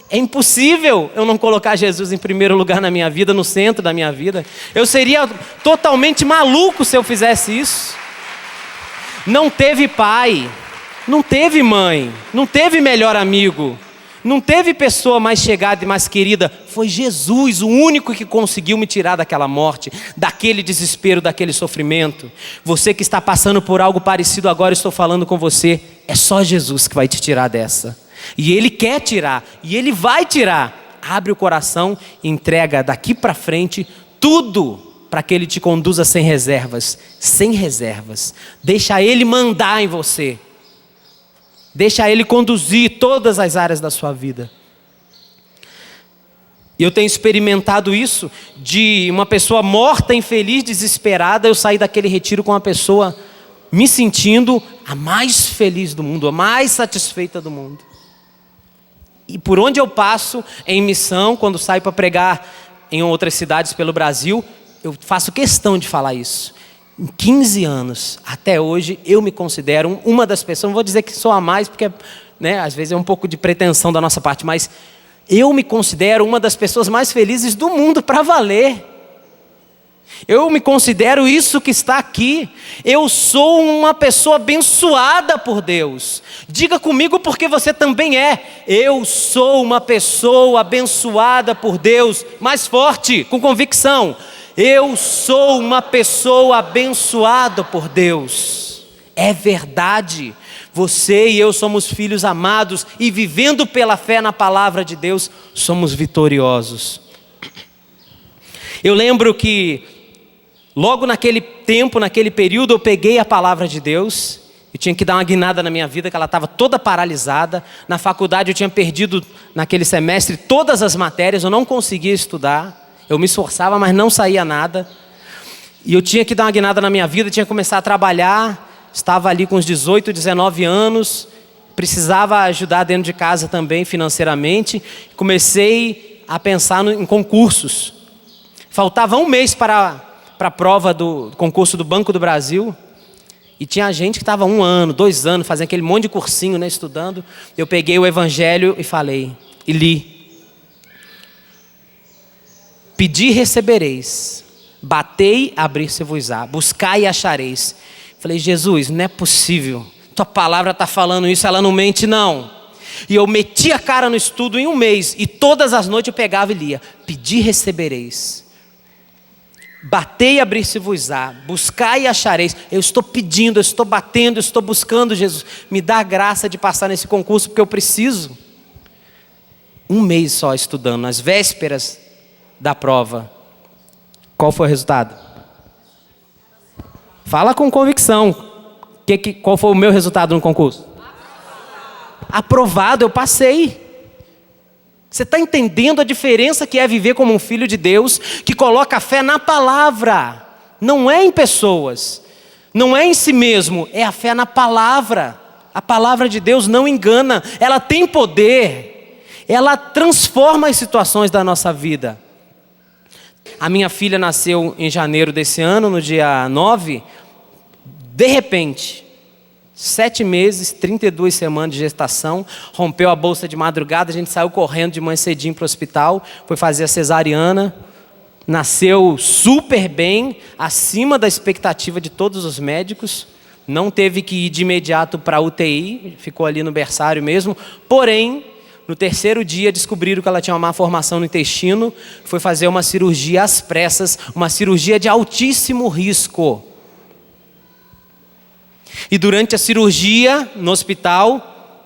é impossível eu não colocar Jesus em primeiro lugar na minha vida, no centro da minha vida. Eu seria totalmente maluco se eu fizesse isso. Não teve pai, não teve mãe, não teve melhor amigo, não teve pessoa mais chegada e mais querida. Foi Jesus, o único que conseguiu me tirar daquela morte, daquele desespero, daquele sofrimento. Você que está passando por algo parecido agora, estou falando com você. É só Jesus que vai te tirar dessa. E Ele quer tirar, e Ele vai tirar. Abre o coração, entrega daqui para frente tudo para que Ele te conduza sem reservas. Sem reservas. Deixa Ele mandar em você. Deixa Ele conduzir todas as áreas da sua vida. E eu tenho experimentado isso, de uma pessoa morta, infeliz, desesperada, eu saí daquele retiro com uma pessoa me sentindo a mais feliz do mundo, a mais satisfeita do mundo. E por onde eu passo em missão, quando saio para pregar em outras cidades pelo Brasil, eu faço questão de falar isso. Em 15 anos, até hoje, eu me considero uma das pessoas, não vou dizer que sou a mais, porque às vezes é um pouco de pretensão da nossa parte, mas eu me considero uma das pessoas mais felizes do mundo, para valer. Eu me considero isso que está aqui. Eu sou uma pessoa abençoada por Deus. Diga comigo, porque você também é. Eu sou uma pessoa abençoada por Deus. Mais forte, com convicção. Eu sou uma pessoa abençoada por Deus. É verdade. Você e eu somos filhos amados e vivendo pela fé na palavra de Deus, somos vitoriosos. Eu lembro que logo naquele tempo, naquele período, eu peguei a palavra de Deus. Eu tinha que dar uma guinada na minha vida, que ela estava toda paralisada. Na faculdade eu tinha perdido, naquele semestre, todas as matérias. Eu não conseguia estudar. Eu me esforçava, mas não saía nada. E eu tinha que dar uma guinada na minha vida, tinha que começar a trabalhar. Estava ali com uns 18, 19 anos. Precisava ajudar dentro de casa também, financeiramente. Comecei a pensar em concursos. Faltava um mês para a prova do concurso do Banco do Brasil, e tinha gente que estava 1 ano, 2 anos, fazendo aquele monte de cursinho, estudando. Eu peguei o Evangelho e falei, e li: pedi e recebereis, batei, abrir-se-vos-á, buscai e achareis. Falei: Jesus, não é possível, tua palavra está falando isso, ela não mente não. E eu meti a cara no estudo em 1 mês, e todas as noites eu pegava e lia: pedi e recebereis, batei e abrir-se-vos-á, buscai e achareis. Eu estou pedindo, eu estou batendo, eu estou buscando. Jesus, me dá a graça de passar nesse concurso, porque eu preciso. 1 mês só estudando, nas vésperas da prova. Qual foi o resultado? Fala com convicção. Qual foi o meu resultado no concurso? Aprovado, eu passei. Você está entendendo a diferença que é viver como um filho de Deus, que coloca a fé na palavra, não é em pessoas, não é em si mesmo, é a fé na palavra. A palavra de Deus não engana, ela tem poder, ela transforma as situações da nossa vida. A minha filha nasceu em janeiro desse ano, no dia 9, de repente, 7 meses, 32 semanas de gestação, rompeu a bolsa de madrugada, a gente saiu correndo de manhã cedinho para o hospital, foi fazer a cesariana, nasceu super bem, acima da expectativa de todos os médicos, não teve que ir de imediato para a UTI, ficou ali no berçário mesmo, porém, no 3º dia descobriram que ela tinha uma má formação no intestino, foi fazer uma cirurgia às pressas, uma cirurgia de altíssimo risco. E durante a cirurgia, no hospital,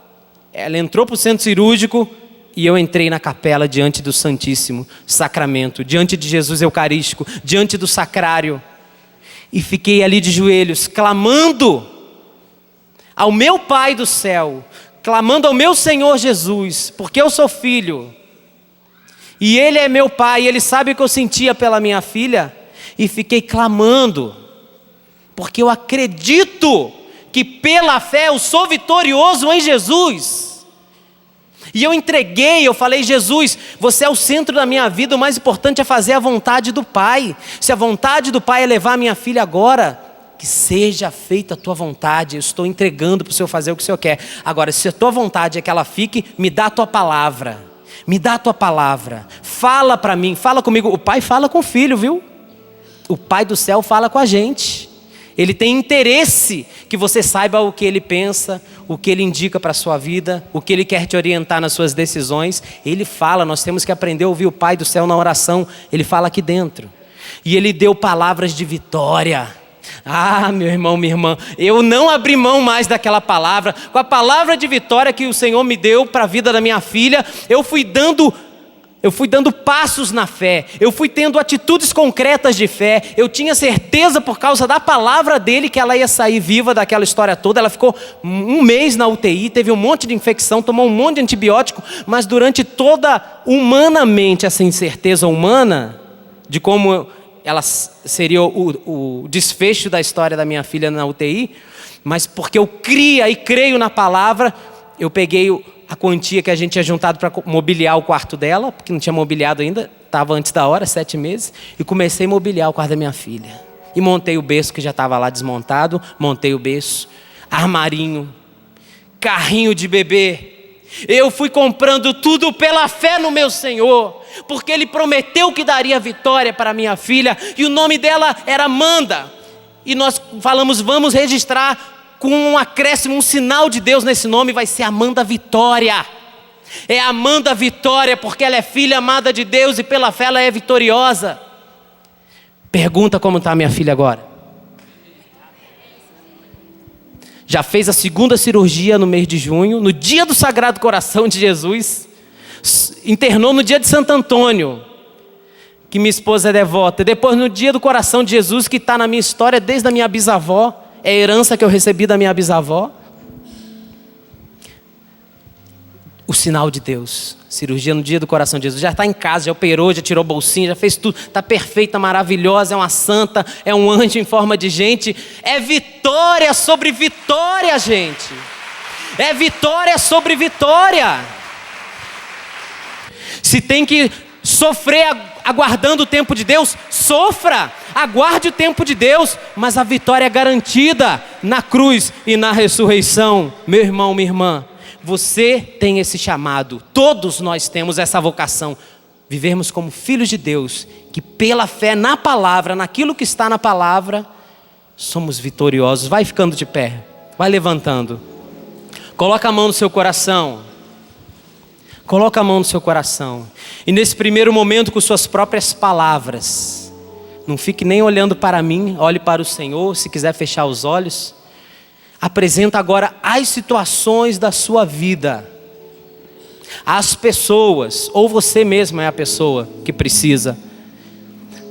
ela entrou para o centro cirúrgico e eu entrei na capela diante do Santíssimo Sacramento, diante de Jesus Eucarístico, diante do sacrário. E fiquei ali de joelhos, clamando ao meu Pai do céu, clamando ao meu Senhor Jesus, porque eu sou filho, e Ele é meu pai, e Ele sabe o que eu sentia pela minha filha, e fiquei clamando, porque eu acredito que pela fé eu sou vitorioso em Jesus. E eu entreguei, eu falei: Jesus, você é o centro da minha vida, o mais importante é fazer a vontade do Pai. Se a vontade do Pai é levar a minha filha agora, que seja feita a tua vontade, eu estou entregando para o Senhor fazer o que o Senhor quer. Agora, se a tua vontade é que ela fique, me dá a tua palavra, me dá a tua palavra, fala para mim, fala comigo. O Pai fala com o Filho, viu? O Pai do céu fala com a gente. Ele tem interesse que você saiba o que Ele pensa, o que Ele indica para a sua vida, o que Ele quer te orientar nas suas decisões. Ele fala, nós temos que aprender a ouvir o Pai do céu na oração. Ele fala aqui dentro. E Ele deu palavras de vitória. Ah, meu irmão, minha irmã, eu não abri mão mais daquela palavra. Com a palavra de vitória que o Senhor me deu para a vida da minha filha, eu fui dando passos na fé, eu fui tendo atitudes concretas de fé. Eu tinha certeza por causa da palavra dele que ela ia sair viva daquela história toda. Ela ficou um mês na UTI, teve um monte de infecção, tomou um monte de antibiótico, mas durante toda, humanamente, essa incerteza humana de como ela seria o desfecho da história da minha filha na UTI, mas porque eu cria e creio na palavra, eu peguei a quantia que a gente tinha juntado para mobiliar o quarto dela, porque não tinha mobiliado ainda, estava antes da hora, 7 meses, e comecei a mobiliar o quarto da minha filha. E montei o berço que já estava lá desmontado, montei o berço, armarinho, carrinho de bebê. Eu fui comprando tudo pela fé no meu Senhor, porque Ele prometeu que daria vitória para minha filha, e o nome dela era Amanda. E nós falamos: vamos registrar com um acréscimo, um sinal de Deus nesse nome, vai ser Amanda Vitória. É Amanda Vitória, porque ela é filha amada de Deus e pela fé ela é vitoriosa. Pergunta como está minha filha agora. Já fez a 2ª cirurgia no mês de junho, no dia do Sagrado Coração de Jesus. Internou no dia de Santo Antônio, que minha esposa é devota. Depois no dia do Coração de Jesus, que está na minha história desde a minha bisavó. É a herança que eu recebi da minha bisavó. O sinal de Deus. Cirurgia no dia do Coração de Jesus. Já está em casa, já operou, já tirou bolsinha, já fez tudo. Está perfeita, maravilhosa, é uma santa, é um anjo em forma de gente. É vitória sobre vitória, gente. É vitória sobre vitória. Se tem que sofrer aguardando o tempo de Deus, sofra, aguarde o tempo de Deus, mas a vitória é garantida na cruz e na ressurreição. Meu irmão, minha irmã, você tem esse chamado, todos nós temos essa vocação, vivermos como filhos de Deus, que pela fé na palavra, naquilo que está na palavra, somos vitoriosos. Vai ficando de pé, vai levantando, coloca a mão no seu coração. Coloca a mão no seu coração. E nesse primeiro momento, com suas próprias palavras, não fique nem olhando para mim, olhe para o Senhor. Se quiser fechar os olhos, apresenta agora as situações da sua vida, as pessoas, ou você mesmo é a pessoa que precisa.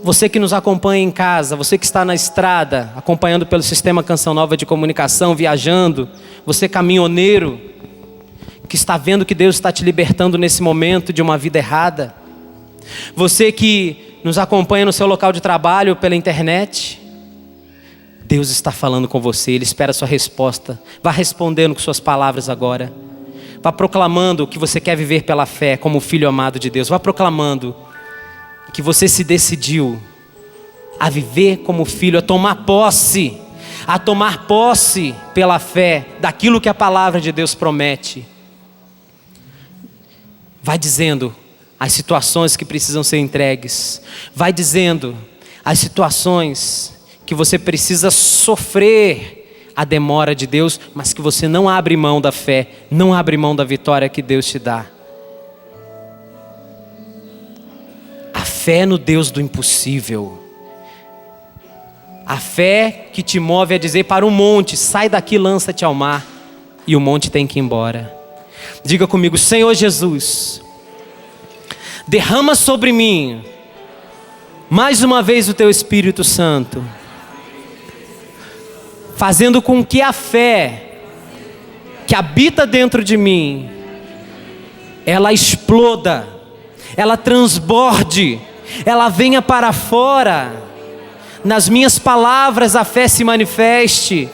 Você que nos acompanha em casa, você que está na estrada, acompanhando pelo Sistema Canção Nova de Comunicação, viajando, você caminhoneiro, que está vendo que Deus está te libertando nesse momento de uma vida errada. Você que nos acompanha no seu local de trabalho pela internet, Deus está falando com você, Ele espera a sua resposta. Vá respondendo com suas palavras agora. Vá proclamando que você quer viver pela fé como filho amado de Deus. Vá proclamando que você se decidiu a viver como filho, a tomar posse pela fé daquilo que a palavra de Deus promete. Vai dizendo as situações que precisam ser entregues. Vai dizendo as situações que você precisa sofrer a demora de Deus, mas que você não abre mão da fé, não abre mão da vitória que Deus te dá. A fé no Deus do impossível. A fé que te move a dizer para o monte: sai daqui, lança-te ao mar. E o monte tem que ir embora. Diga comigo: Senhor Jesus, derrama sobre mim mais uma vez o Teu Espírito Santo, fazendo com que a fé que habita dentro de mim, ela exploda, ela transborde, ela venha para fora. Nas minhas palavras a fé se manifeste,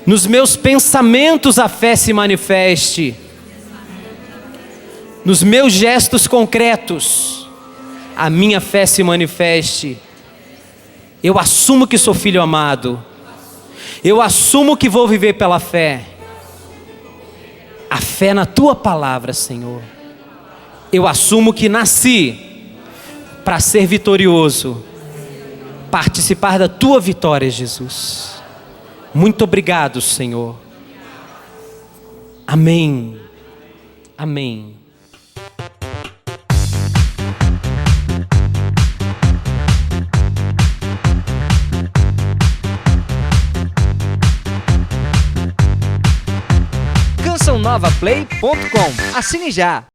nos meus pensamentos a fé se manifeste, nos meus gestos concretos a minha fé se manifeste. Eu assumo que sou filho amado, eu assumo que vou viver pela fé, a fé na tua palavra, Senhor. Eu assumo que nasci para ser vitorioso, participar da tua vitória, Jesus. Muito obrigado, Senhor. Amém. Amém. CançãoNovaPlay.com. Assine já!